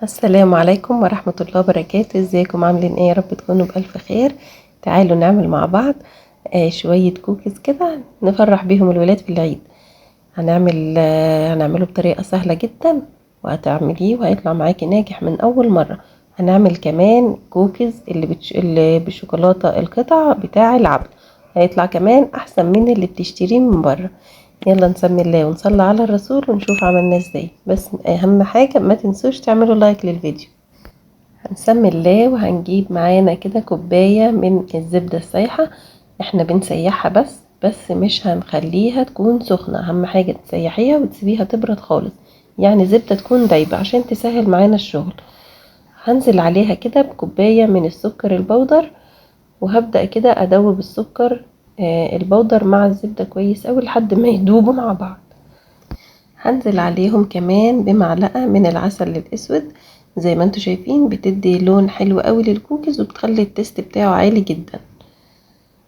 السلام عليكم ورحمة الله وبركاته. ازيكم عاملين ايه؟ يا رب تكونوا بألف خير. تعالوا نعمل مع بعض شوية كوكيز كده نفرح بيهم الولاد في العيد. هنعمله بطريقة سهلة جدا، وهتعمليه وهيطلع معاكي ناجح من أول مرة. هنعمل كمان كوكيز اللي بالشوكولاتة القطع بتاع العبد، هيطلع كمان أحسن من اللي بتشتريه من بره. يلا نسمي الله ونصلي على الرسول ونشوف عملناه ازاي. بس اهم حاجة ما تنسوش تعملوا لايك للفيديو. هنسمي الله وهنجيب معانا كده كوباية من الزبدة السايحة. احنا بنسيحها بس مش هنخليها تكون سخنة، اهم حاجة تسيحيها وتسيبيها تبرد خالص، يعني زبدة تكون دايبة عشان تسهل معانا الشغل. هنزل عليها كده بكوباية من السكر البودر، وهبدأ كده ادوب السكر البودر مع الزبدة كويس اوي لحد ما يدوبوا مع بعض. هنزل عليهم كمان بمعلقة من العسل الاسود، زي ما انتوا شايفين بتدي لون حلو قوي للكوكيز وبتخلي التست بتاعه عالي جدا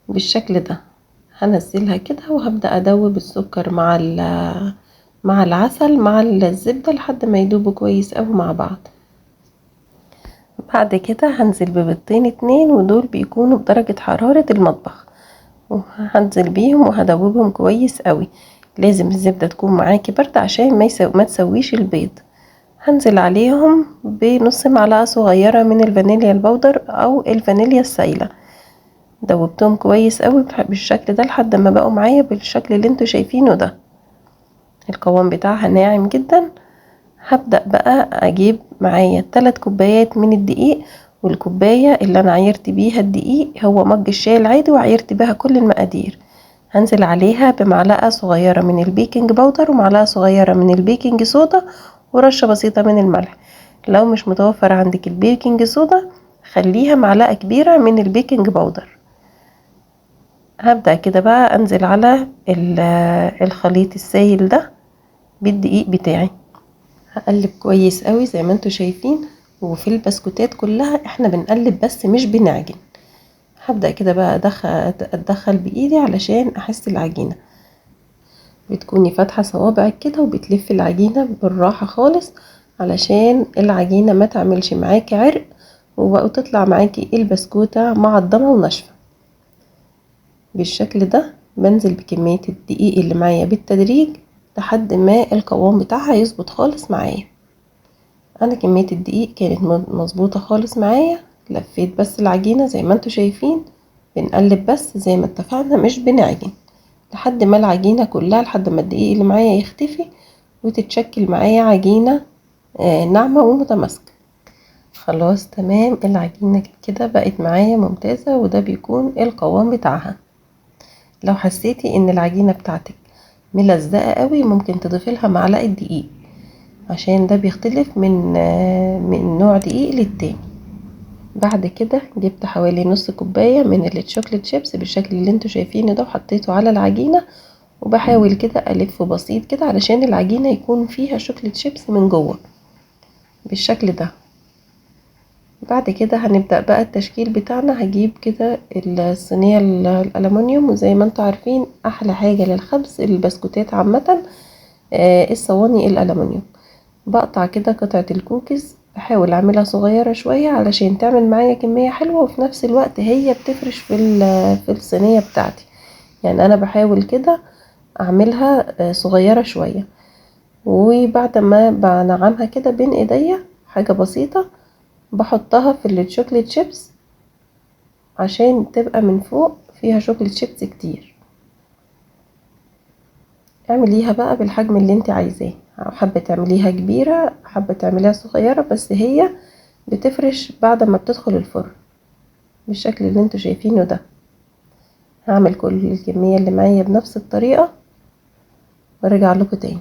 بالشكل ده. هنزلها كده وهبدأ ادوب السكر مع العسل مع الزبدة لحد ما يدوبوا كويس قوي مع بعض. بعد كده هنزل ببيضتين اتنين، ودول بيكونوا بدرجة حرارة المطبخ، وهنزل بيهم وهدوبهم كويس قوي. لازم الزبدة تكون معاكي باردة عشان ما تسويش البيض. هنزل عليهم بنص معلقة صغيرة من الفانيليا البودر او الفانيليا السايلة. دوبتهم كويس قوي بالشكل ده لحد ما بقوا معايا بالشكل اللي انتوا شايفينه ده. القوام بتاعها ناعم جدا. هبدأ بقى اجيب معايا 3 كوبايات من الدقيق، والكوباية اللي انا عيرت بيها الدقيق هو مج الشاي العادي وعيرت بيها كل المقادير. هنزل عليها بمعلقة صغيرة من البيكنج باودر ومعلقة صغيرة من البيكنج صودا ورشة بسيطة من الملح. لو مش متوفر عندك البيكنج صودا خليها معلقة كبيرة من البيكنج باودر. هبدأ كده بقى انزل على الخليط السائل ده بالدقيق بتاعي. هقلب كويس قوي زي ما انتوا شايفين، وفي البسكوتات كلها احنا بنقلب بس مش بنعجن. هبدأ كده بقى اتدخل بايدي علشان احس العجينة. بتكوني فاتحة صوابعك كده وبتلفي العجينة بالراحة خالص علشان العجينة ما تعملش معاكي عرق وتطلع معاكي البسكوتة معضمة وناشفة بالشكل ده. بنزل بكمية الدقيق اللي معايا بالتدريج لحد ما القوام بتاعها يظبط خالص معايا. انا كمية الدقيق كانت مظبوطة خالص معايا. لفيت بس العجينة زي ما انتوا شايفين، بنقلب بس زي ما اتفقنا مش بنعجن لحد ما العجينة كلها، لحد ما الدقيق اللي معايا يختفي وتتشكل معايا عجينة ناعمة ومتماسكة. خلاص تمام، العجينة كده بقت معايا ممتازة، وده بيكون القوام بتاعها. لو حسيتي ان العجينة بتاعتك ملزقة قوي ممكن تضيفي لها معلقة دقيق، عشان ده بيختلف من نوع دقيق للتاني. بعد كده جبت حوالي نص كوباية من الشوكليت شيبس بالشكل اللي انتوا شايفينه ده وحطيته على العجينة، وبحاول كده الف بسيط كده علشان العجينة يكون فيها شوكليت شيبس من جوه بالشكل ده. بعد كده هنبدأ بقى التشكيل بتاعنا. هجيب كده الصينية الألمونيوم، وزي ما انتوا عارفين احلى حاجة للخبز البسكوتات عامة الصواني الألمونيوم. بقطع كده قطعة الكوكيز، بحاول اعملها صغيرة شوية علشان تعمل معايا كمية حلوة، وفي نفس الوقت هي بتفرش في الصينية بتاعتي. يعني انا بحاول كده اعملها صغيرة شوية، وبعد ما بنعمها كده بين ايديا حاجة بسيطة بحطها في الشوكليت شيبس عشان تبقى من فوق فيها شوكليت شيبس كتير. اعمليها بقى بالحجم اللي انت عايزاه، حابة تعمليها كبيرة حابة تعمليها صغيرة، بس هي بتفرش بعد ما بتدخل الفرن بالشكل اللي انتوا شايفينه ده. هعمل كل الكمية اللي معايا بنفس الطريقة وارجع لكم تاني.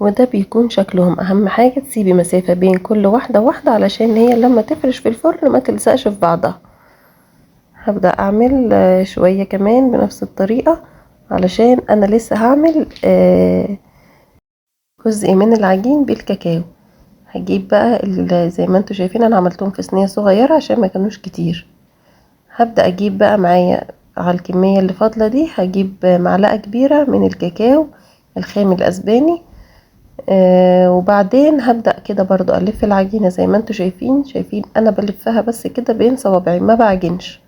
وده بيكون شكلهم. اهم حاجة تسيبي مسافة بين كل واحدة واحدة علشان هي لما تفرش في الفرن ما تلزقش في بعضها. هبدأ اعمل شوية كمان بنفس الطريقة علشان انا لسه هعمل جزء من العجين بالكاكاو. هجيب بقى زي ما انتوا شايفين انا عملتهم في صينية صغيرة عشان ما كانوش كتير. هبدأ اجيب بقى معايا على الكمية اللي فاضلة دي، هجيب معلقة كبيرة من الكاكاو الخام الاسباني، وبعدين هبدأ كده برضو ألف العجينة زي ما انتوا شايفين أنا بلفها بس كده بين صوابعي، ما بعجنش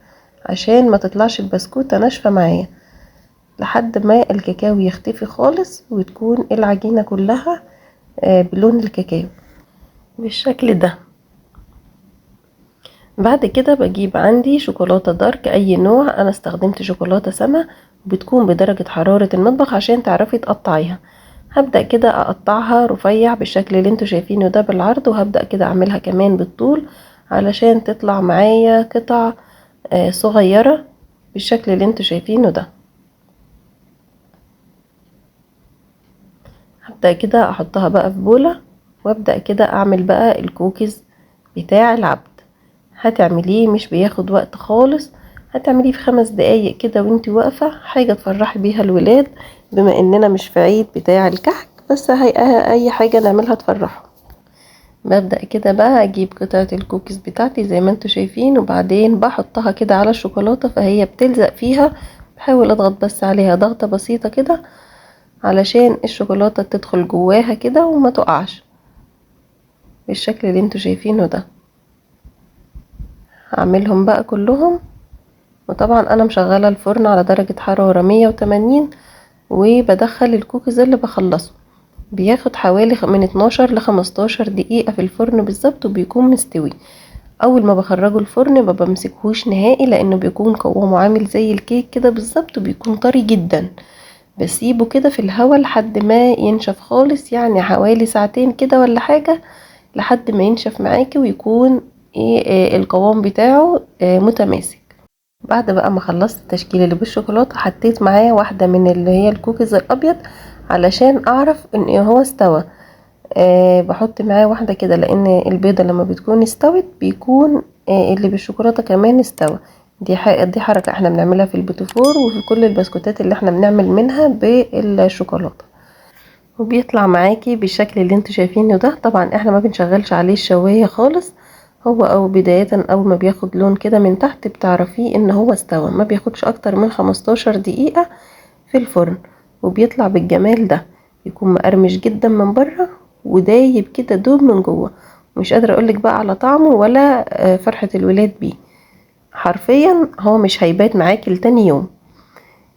عشان ما تطلعش البسكوتة ناشفة معايا، لحد ما الكاكاو يختفي خالص وتكون العجينة كلها بلون الكاكاو بالشكل ده. بعد كده بجيب عندي شوكولاتة دارك اي نوع، انا استخدمت شوكولاتة سما بتكون بدرجة حرارة المطبخ عشان تعرفي تقطعيها. هبدأ كده اقطعها رفيع بالشكل اللي انتوا شايفينه ده بالعرض، وهبدأ كده اعملها كمان بالطول علشان تطلع معايا قطع صغيرة بالشكل اللي انتوا شايفينه ده. هبدأ كده احطها بقى في بولة، وابدأ كده اعمل بقى الكوكيز بتاع العبد. هتعمليه مش بياخد وقت خالص، هتعمليه في 5 دقايق كده وانتي واقفة، حاجة تفرحي بيها الولاد بما اننا مش في عيد بتاع الكحك، بس هي اي حاجة نعملها تفرحهم. ببدأ كده بقى اجيب قطعة الكوكيز بتاعتي زي ما انتوا شايفين، وبعدين بحطها كده على الشوكولاتة فهي بتلزق فيها. بحاول اضغط بس عليها ضغطة بسيطة كده علشان الشوكولاتة تدخل جواها كده وما تقعش بالشكل اللي انتوا شايفينه ده. هعملهم بقى كلهم، وطبعا انا مشغله الفرن على درجه حراره 180، وبدخل الكوكيز اللي بخلصه بياخد حوالي من 12 ل 15 دقيقه في الفرن بالظبط، وبيكون مستوي. اول ما بخرجه الفرن ما بمسكهوش نهائي لانه بيكون قوامه عامل زي الكيك كده بالظبط، وبيكون طري جدا. بسيبه كده في الهواء لحد ما ينشف خالص، يعني حوالي ساعتين كده ولا حاجه، لحد ما ينشف معاكي ويكون القوام بتاعه متماسك. بعد بقى ما خلصت التشكيله اللي بالشوكولاته، حطيت معاه واحده من اللي هي الكوكيز الابيض علشان اعرف ان هو استوى. بحط معاه واحده كده لان البيضه لما بتكون استوت بيكون اللي بالشوكولاته كمان استوى. دي حركه احنا بنعملها في البوتيفور وفي كل البسكوتات اللي احنا بنعمل منها بالشوكولاته، وبيطلع معاكي بالشكل اللي انتوا شايفينه ده. طبعا احنا ما بنشغلش عليه الشوايه خالص، هو او بداية اول ما بياخد لون كده من تحت بتعرفيه ان هو استوى، ما بياخدش اكتر من 15 دقيقة في الفرن، وبيطلع بالجمال ده. يكون مقرمش جدا من بره ودايب كده دوب من جوه. مش قادرة اقولك بقى على طعمه ولا فرحة الولاد بيه، حرفيا هو مش هيبات معاكي لتاني يوم.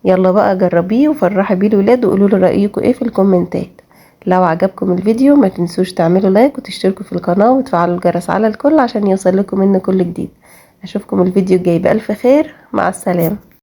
يلا بقى جربيه وفرحي بيه الولاد وقولوا له رأيكم ايه في الكومنتات. لو عجبكم الفيديو ما تنسوش تعملوا لايك وتشتركوا في القناة وتفعلوا الجرس على الكل عشان يوصل لكم منه كل جديد. اشوفكم الفيديو الجاي بألف خير، مع السلامة.